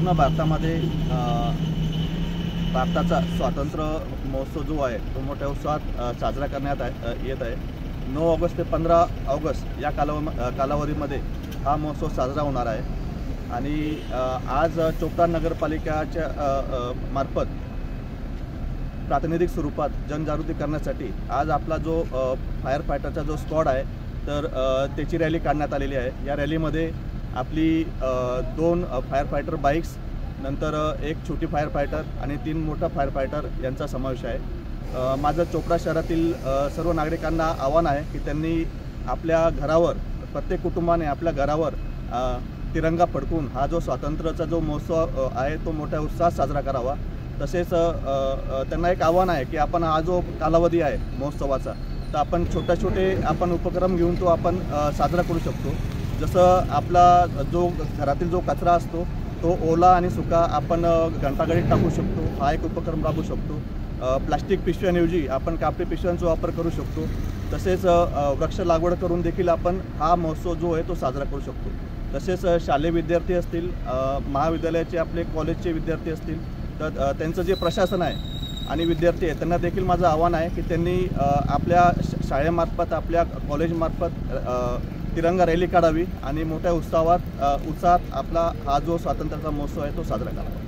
संपूर्ण भारतामध्ये भारताचा स्वातंत्र्य महोत्सव जो आहे तो मोठ्या उत्साहात साजरा करण्यात येत आहे। 9 ऑगस्ट ते 15 ऑगस्ट या कालावधीमध्ये हा महोत्सव साजरा होणार आहे आणि आज चोपडा नगरपालिकेच्या मार्फत प्रातिनिधिक स्वरूपात जनजागृती करण्यासाठी आज आपला जो फायर फायटरचा जो स्क्वॉड आहे तर त्याची रॅली काढण्यात आलेली आहे। या रॅलीमध्ये आपली 2 फायर फायटर बाईक्स, नंतर एक छोटी फायर फायटर आणि 3 मोठा फायर फायटर यांचा समावेश आहे। माझं चोपडा शहरातील सर्व नागरिकांना आव्हान आहे की त्यांनी आपल्या घरावर, प्रत्येक कुटुंबाने आपल्या घरावर तिरंगा फडकून हा जो स्वातंत्र्याचा जो महोत्सव आहे तो मोठ्या उत्साहात साजरा करावा। तसेच त्यांना एक आव्हान आहे की आपण हा जो कालावधी आहे महोत्सवाचा तर आपण छोटे आपण उपक्रम घेऊन तो आपण साजरा करू शकतो। जसं आपला जो घरातील जो कचरा असतो तो ओला आणि सुका आपण घंटागाडीत टाकू शकतो, हा एक उपक्रम राबवू शकतो। प्लास्टिक पिशव्यांऐवजी आपण कापडी पिशव्यांचा वापर करू शकतो। तसेच वृक्ष लागवड करून देखील आपण हा महोत्सव जो आहे तो साजरा करू शकतो। तसेच शालेय विद्यार्थी असतील, महाविद्यालयाचे आपले कॉलेजचे विद्यार्थी असतील तर त्यांचं जे प्रशासन आहे आणि विद्यार्थी आहे त्यांना देखील माझं आव्हान आहे की त्यांनी आपल्या शाळेमार्फत, आपल्या कॉलेजमार्फत तिरंगा रॅली काढावी आणि मोठ्या उत्साहात आपला हा जो स्वातंत्र्याचा महोत्सव आहे तो साजरा करावा।